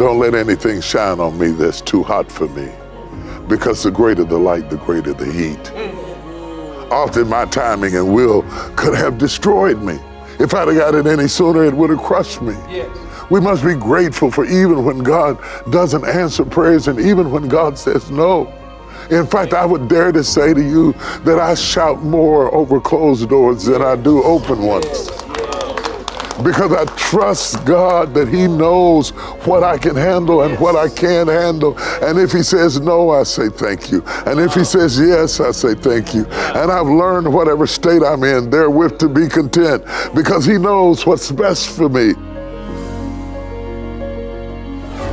Don't let anything shine on me that's too hot for me, because the greater the light, the greater the heat. Often my timing and will could have destroyed me. If I'd have got it any sooner, it would have crushed me. Yes. We must be grateful for even when God doesn't answer prayers and even when God says no. In fact, I would dare to say to you that I shout more over closed doors than I do open ones. Because I trust God that He knows what I can handle and what I can't handle. And if He says no, I say thank you. And if He says yes, I say thank you. And I've learned whatever state I'm in, therewith to be content, because He knows what's best for me.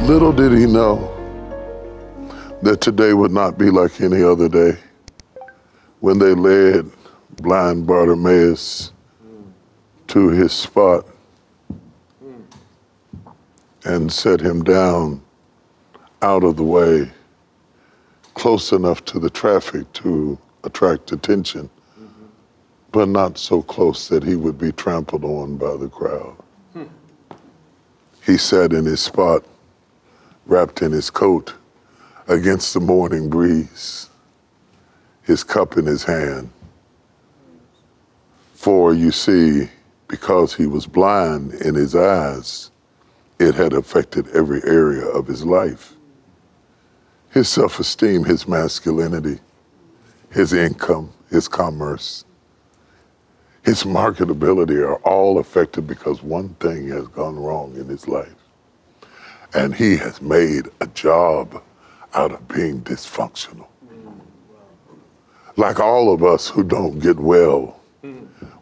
Little did he know that today would not be like any other day when they led blind Bartimaeus to his spot and set him down out of the way, close enough to the traffic to attract attention, but not so close that he would be trampled on by the crowd. He sat in his spot, wrapped in his coat, against the morning breeze, his cup in his hand. For you see, because he was blind in his eyes, it had affected every area of his life. His self-esteem, his masculinity, his income, his commerce, his marketability are all affected because one thing has gone wrong in his life. And he has made a job out of being dysfunctional. Like all of us who don't get well,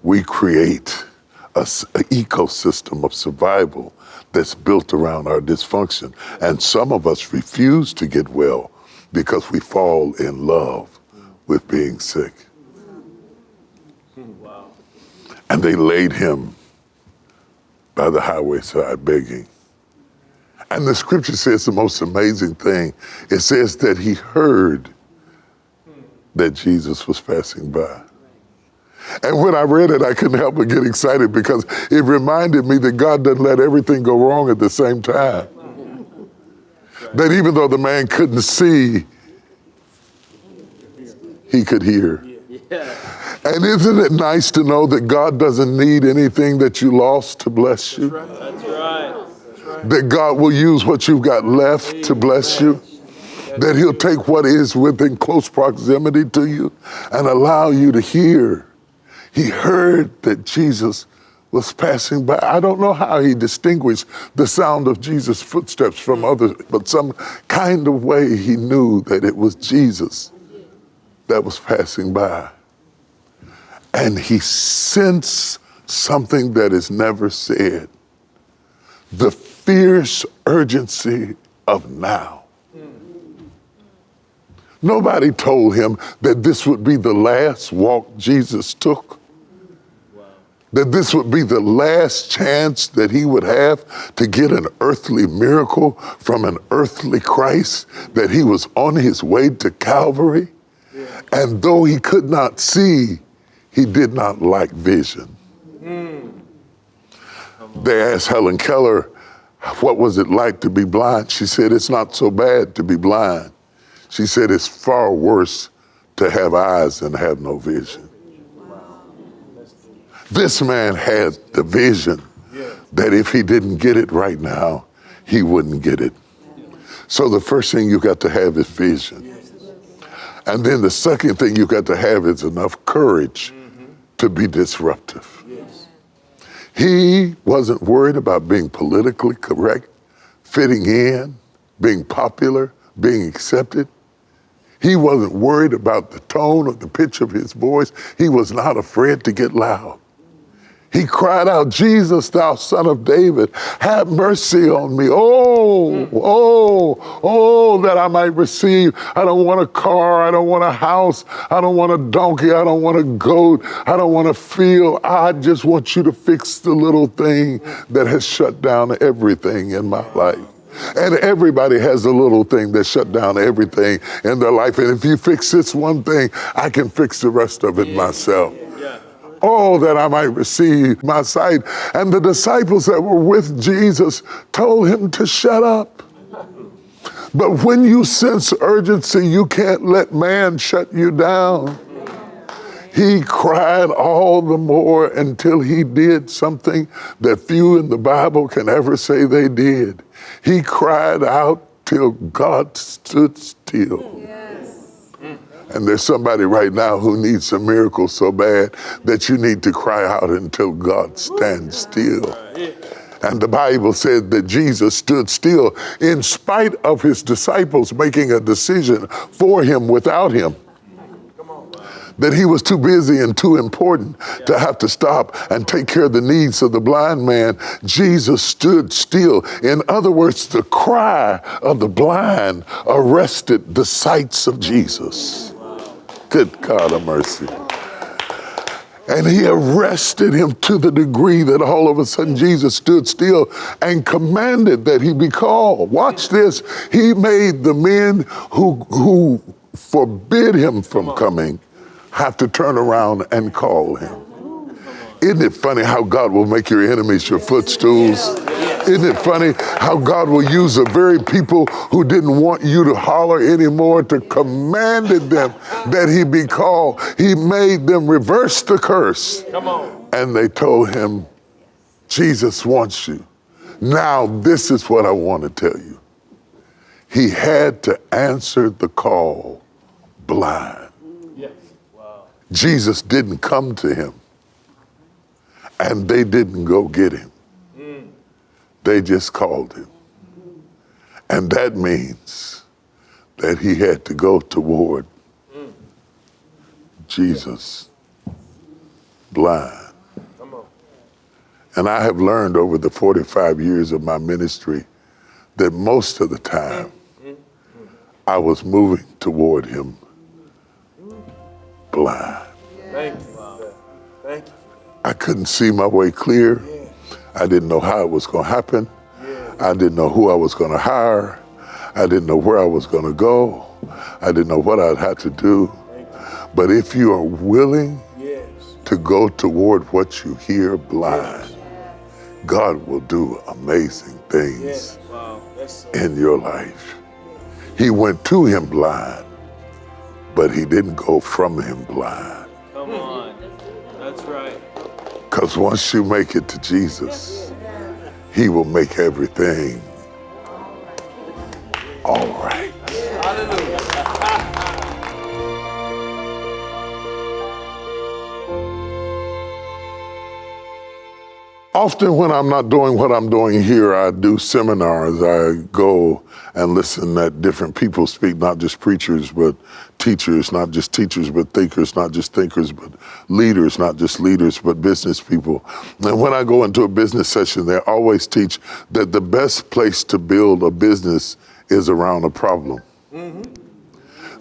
we create an ecosystem of survival that's built around our dysfunction. And some of us refuse to get well because we fall in love with being sick. And they laid him by the highway side begging. And the scripture says the most amazing thing. It says that he heard that Jesus was passing by. And when I read it, I couldn't help but get excited because it reminded me that God doesn't let everything go wrong at the same time. That even though the man couldn't see, he could hear. And isn't it nice to know that God doesn't need anything that you lost to bless you? That's right. That God will use what you've got left to bless you. That He'll take what is within close proximity to you and allow you to hear. He heard that Jesus was passing by. I don't know how he distinguished the sound of Jesus' footsteps from others, but some kind of way he knew that it was Jesus that was passing by. And he sensed something that is never said. The fierce urgency of now. Nobody told him that this would be the last walk Jesus took. That this would be the last chance that he would have to get an earthly miracle from an earthly Christ, that he was on his way to Calvary. And though he could not see, he did not lack vision. They asked Helen Keller, what was it like to be blind? She said, it's not so bad to be blind. She said, it's far worse to have eyes and have no vision. This man had the vision that if he didn't get it right now, he wouldn't get it. So the first thing you got to have is vision. And then the second thing you got to have is enough courage to be disruptive. He wasn't worried about being politically correct, fitting in, being popular, being accepted. He wasn't worried about the tone or the pitch of his voice. He was not afraid to get loud. He cried out, Jesus, thou son of David, have mercy on me. Oh, that I might receive. I don't want a car. I don't want a house. I don't want a donkey. I don't want a goat. I don't want a field. I just want you to fix the little thing that has shut down everything in my life. And everybody has a little thing that shut down everything in their life. And if you fix this one thing, I can fix the rest of it myself. Oh, that I might receive my sight. And the disciples that were with Jesus told him to shut up. But when you sense urgency, you can't let man shut you down. He cried all the more until he did something that few in the Bible can ever say they did. He cried out till God stood still. Yes. And there's somebody right now who needs a miracle so bad that you need to cry out until God stands still. And the Bible said that Jesus stood still in spite of his disciples making a decision for him without him. That he was too busy and too important to have to stop and take care of the needs of the blind man. Jesus stood still. In other words, the cry of the blind arrested the sights of Jesus. Good God of mercy. And he arrested him to the degree that all of a sudden Jesus stood still and commanded that he be called. Watch this. He made the men who forbid him from coming have to turn around and call him. Isn't it funny how God will make your enemies your footstools? Isn't it funny how God will use the very people who didn't want you to holler anymore to commanded them that he be called. He made them reverse the curse. Come on. And they told him, Jesus wants you. Now, this is what I want to tell you. He had to answer the call blind. Jesus didn't come to him, and they didn't go get him. They just called him. And that means that he had to go toward Jesus blind. And I have learned over the 45 years of my ministry that most of the time I was moving toward him blind. Thank you. Thank you. I couldn't see my way clear. I didn't know how it was going to happen. I didn't know who I was going to hire. I didn't know where I was going to go. I didn't know what I'd have to do. But if you are willing to go toward what you hear blind, God will do amazing things in your life. He went to him blind, but he didn't go from him blind. Come on, that's right. Because once you make it to Jesus, he will make everything all right. Hallelujah. Often when I'm not doing what I'm doing here, I do seminars. I go and listen at different people speak, not just preachers, but teachers, not just teachers, but thinkers, not just thinkers, but leaders, not just leaders, but business people. And when I go into a business session, they always teach that the best place to build a business is around a problem.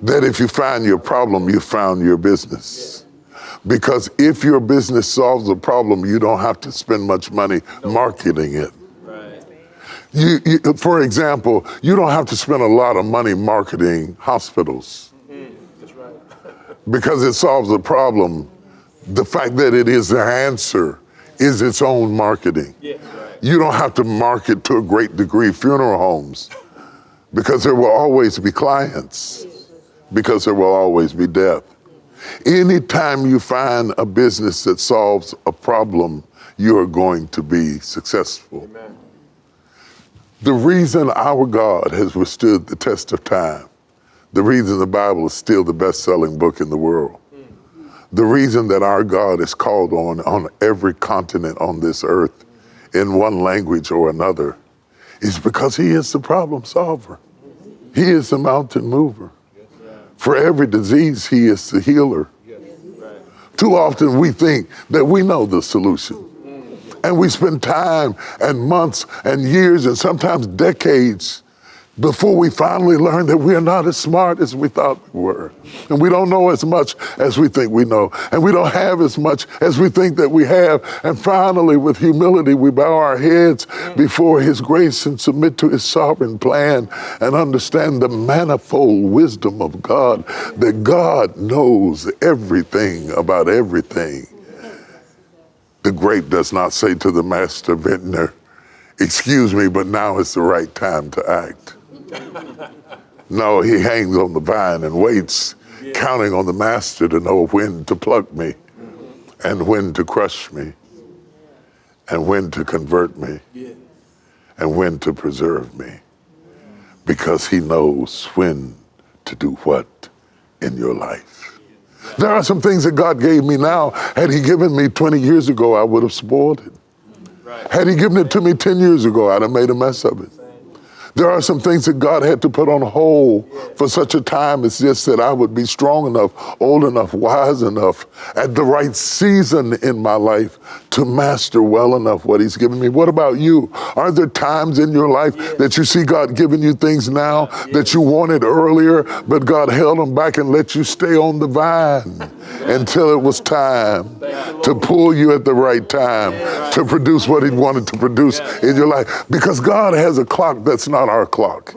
That if you find your problem, you found your business. Because if your business solves a problem, you don't have to spend much money marketing it. Right. You, for example, you don't have to spend a lot of money marketing hospitals. That's right. Because it solves a problem. The fact that it is the answer is its own marketing. Yeah, right. You don't have to market to a great degree funeral homes, because there will always be clients, because there will always be death. Anytime you find a business that solves a problem, you are going to be successful. Amen. The reason our God has withstood the test of time, the reason the Bible is still the best-selling book in the world, the reason that our God is called on every continent on this earth in one language or another, is because he is the problem solver. He is the mountain mover. For every disease, he is the healer. Too often we think that we know the solution. And we spend time and months and years and sometimes decades before we finally learn that we are not as smart as we thought we were. And we don't know as much as we think we know. And we don't have as much as we think that we have. And finally, with humility, we bow our heads before his grace and submit to his sovereign plan and understand the manifold wisdom of God, that God knows everything about everything. The grape does not say to the master vintner, excuse me, but now it's the right time to act. No, he hangs on the vine and waits, counting on the master to know when to pluck me and when to crush me and when to convert me and when to preserve me, because he knows when to do what in your life. There are some things that God gave me now. Had he given me 20 years ago, I would have spoiled it. Had he given it to me 10 years ago, I'd have made a mess of it. There are some things that God had to put on hold for such a time as this, that I would be strong enough, old enough, wise enough, at the right season in my life to master well enough what he's given me. What about you? Are there times in your life that you see God giving you things now that you wanted earlier, but God held them back and let you stay on the vine until it was time to pull you at the right time to produce what he wanted to produce in your life? Because God has a clock that's not our clock.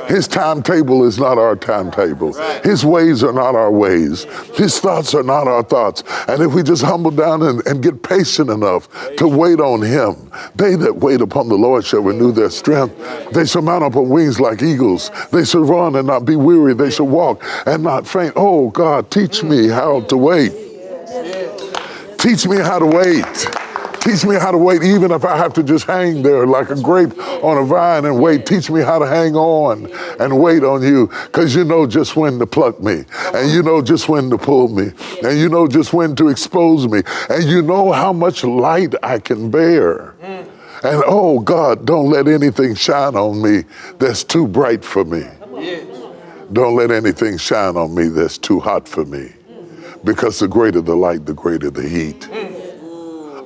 His timetable is not our timetable. His ways are not our ways. His thoughts are not our thoughts. And if we just humble down and get patient enough to wait on him, they that wait upon the Lord shall renew their strength. They shall mount up on wings like eagles. They shall run and not be weary. They shall walk and not faint. Oh God, teach me how to wait. Teach me how to wait. Teach me how to wait, even if I have to just hang there like a grape on a vine and wait. Teach me how to hang on and wait on you, because you know just when to pluck me, and you know just when to pull me, and you know just when to expose me, and you know how much light I can bear. And oh God, don't let anything shine on me that's too bright for me. Don't let anything shine on me that's too hot for me, because the greater the light, the greater the heat.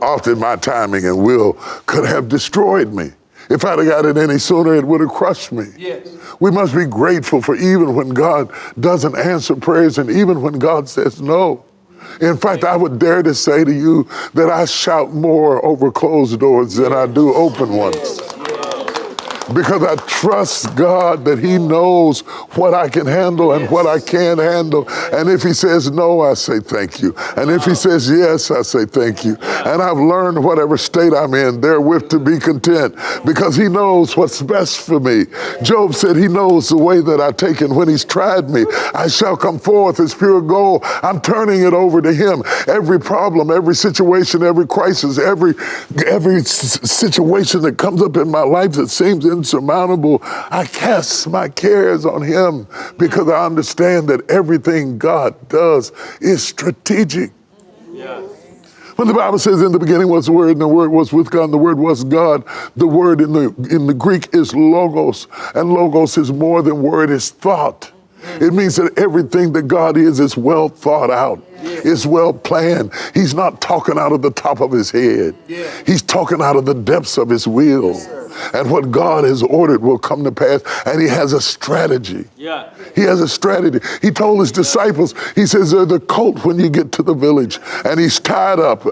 Often my timing and will could have destroyed me. If I'd have got it any sooner, it would have crushed me. We must be grateful for even when God doesn't answer prayers and even when God says no. In fact, I would dare to say to you that I shout more over closed doors than I do open ones. Because I trust God that he knows what I can handle and what I can't handle. And if he says no, I say thank you. And if he says yes, I say thank you. And I've learned whatever state I'm in, therewith to be content, because he knows what's best for me. Job said he knows the way that I take, and when he's tried me, I shall come forth as pure gold. I'm turning it over to him. Every problem, every situation, every crisis, every situation that comes up in my life that seems insurmountable, I cast my cares on him, because I understand that everything God does is strategic. When the Bible says in the beginning was the Word, and the Word was with God, and the Word was God, the word in the Greek is logos, and logos is more than word, it's thought. It means that everything that God is well thought out. It's well planned. He's not talking out of the top of his head. He's talking out of the depths of his will. And what God has ordered will come to pass. And he has a strategy. He has a strategy. He told his disciples, he says, there's a colt when you get to the village, and he's tied up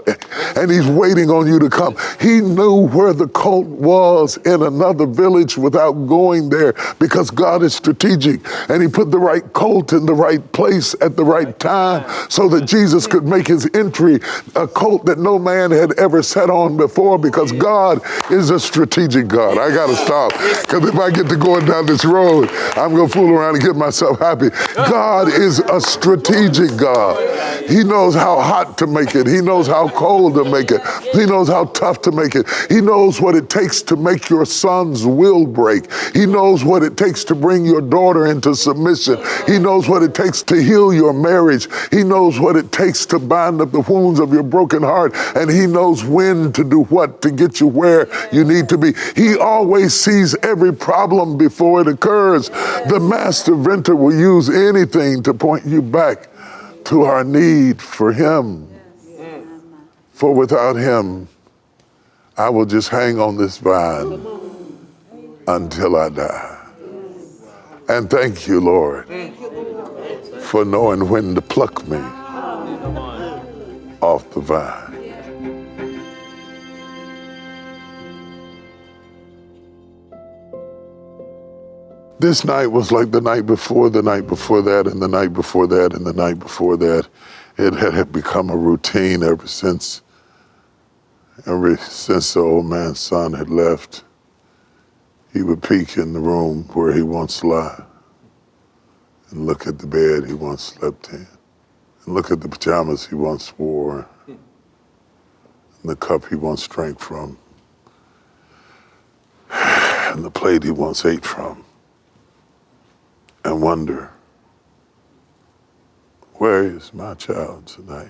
and he's waiting on you to come. He knew where the colt was in another village without going there, because God is strategic. And he put the right colt in the right place at the right time so that Jesus could make his entry, a colt that no man had ever sat on before, because God is a strategic God. I got to stop, because if I get to going down this road, I'm going to fool around and get myself happy. God is a strategic God. He knows how hot to make it. He knows how cold to make it. He knows how tough to make it. He knows what it takes to make your son's will break. He knows what it takes to bring your daughter into submission. He knows what it takes to heal your marriage. He knows what it takes to bind up the wounds of your broken heart. And he knows when to do what to get you where you need to be. He always sees every problem before it occurs. The master venter will use anything to point you back to our need for him. For without him, I will just hang on this vine until I die. And thank you, Lord, for knowing when to pluck me off the vine. This night was like the night before, the night before that, and the night before that, and the night before that. It had become a routine ever since the old man's son had left. He would peek in the room where he once lay and look at the bed he once slept in, and look at the pajamas he once wore, and the cup he once drank from, and the plate he once ate from, and wonder, where is my child tonight?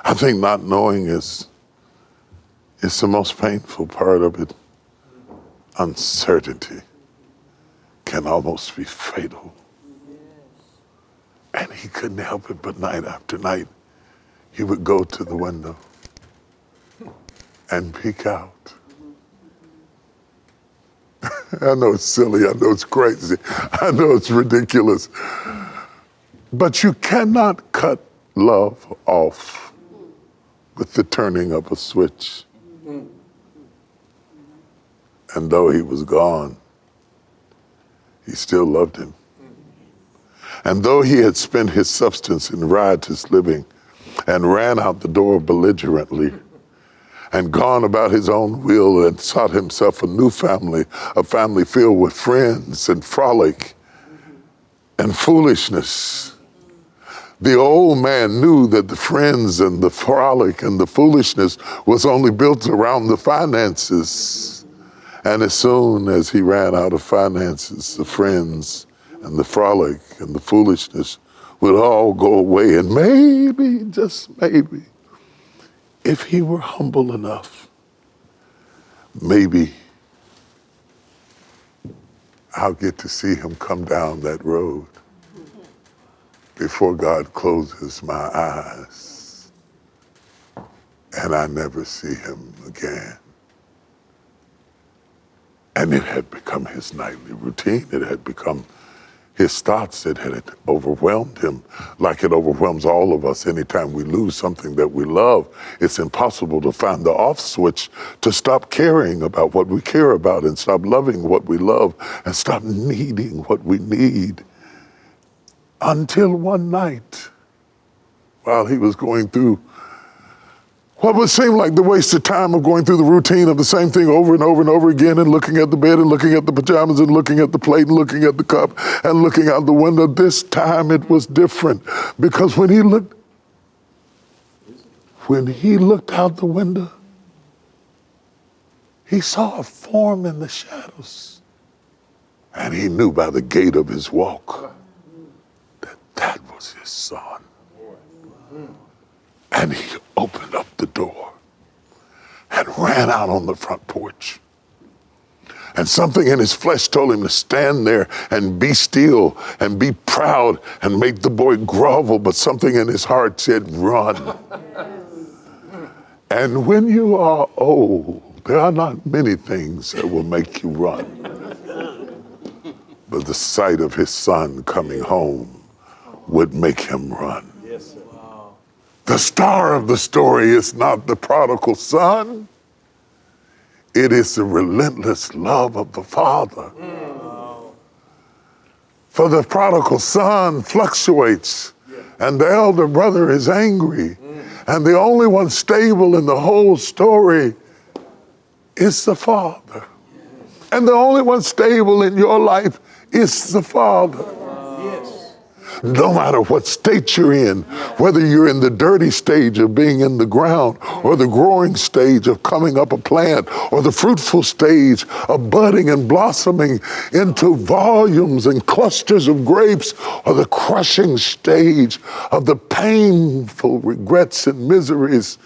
I think not knowing is the most painful part of it. Uncertainty can almost be fatal. And he couldn't help it, but night after night, he would go to the window and peek out. I know it's silly, I know it's crazy, I know it's ridiculous, but you cannot cut love off with the turning of a switch. And though he was gone, he still loved him. And though he had spent his substance in riotous living and ran out the door belligerently and gone about his own will and sought himself a new family, a family filled with friends and frolic and foolishness, the old man knew that the friends and the frolic and the foolishness was only built around the finances. And as soon as he ran out of finances, the friends and the frolic and the foolishness would all go away. And maybe, just maybe, if he were humble enough, maybe I'll get to see him come down that road before God closes my eyes and I never see him again. And it had become his nightly routine. It had become his thoughts. It had overwhelmed him like it overwhelms all of us. Anytime we lose something that we love, it's impossible to find the off switch to stop caring about what we care about and stop loving what we love and stop needing what we need. Until one night, while he was going through what would seem like the wasted time of going through the routine of the same thing over and over and over again and looking at the bed and looking at the pajamas and looking at the plate and looking at the cup and looking out the window. This time it was different because when he looked out the window, he saw a form in the shadows. And he knew by the gait of his walk that that was his son. And he opened up the door and ran out on the front porch. And something in his flesh told him to stand there and be still and be proud and make the boy grovel, but something in his heart said, run. And when you are old, there are not many things that will make you run. But the sight of his son coming home would make him run. The star of the story is not the prodigal son. It is the relentless love of the Father. For the prodigal son fluctuates, and the elder brother is angry, and the only one stable in the whole story is the Father. And the only one stable in your life is the Father. No matter what state you're in, whether you're in the dirty stage of being in the ground, or the growing stage of coming up a plant, or the fruitful stage of budding and blossoming into volumes and clusters of grapes, or the crushing stage of the painful regrets and miseries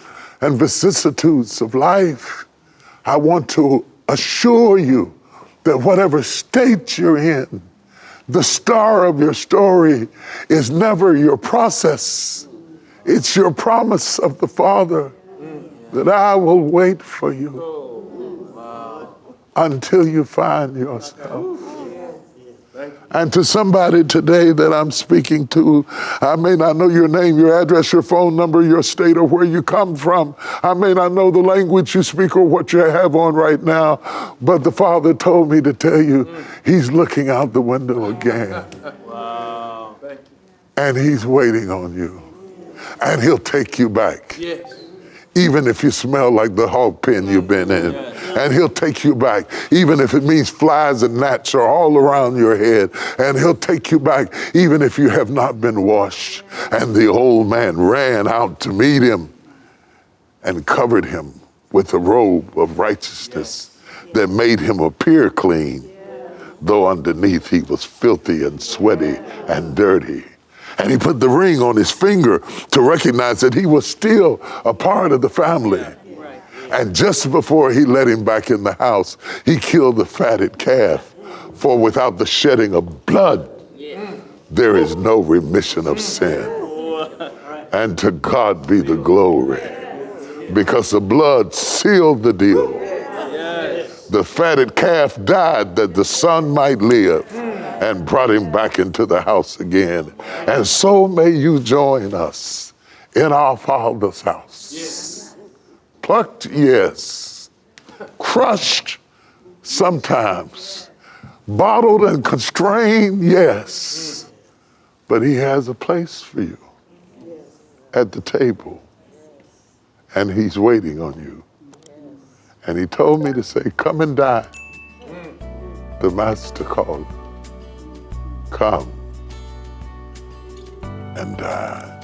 and vicissitudes of life, I want to assure you that whatever state you're in, the star of your story is never your process. It's your promise of the Father that I will wait for you until you find yourself. And to somebody today that I'm speaking to, I may not know your name, your address, your phone number, your state, or where you come from. I may not know the language you speak or what you have on right now, but the Father told me to tell you, he's looking out the window again. Wow. And he's waiting on you. And he'll take you back. Yes. even if you smell like the hog pen you've been in. And he'll take you back, even if it means flies and gnats are all around your head. And he'll take you back, even if you have not been washed. And the old man ran out to meet him and covered him with a robe of righteousness that made him appear clean, though underneath he was filthy and sweaty and dirty. And he put the ring on his finger to recognize that he was still a part of the family. And just before he let him back in the house, he killed the fatted calf. For without the shedding of blood, there is no remission of sin. And to God be the glory, because the blood sealed the deal. The fatted calf died that the son might live, and brought him back into the house again. And so may you join us in our Father's house. Plucked, yes. Crushed, sometimes. Bottled and constrained, yes. But he has a place for you at the table. And he's waiting on you. And he told me to say, come and dine. The master called. Come and dine.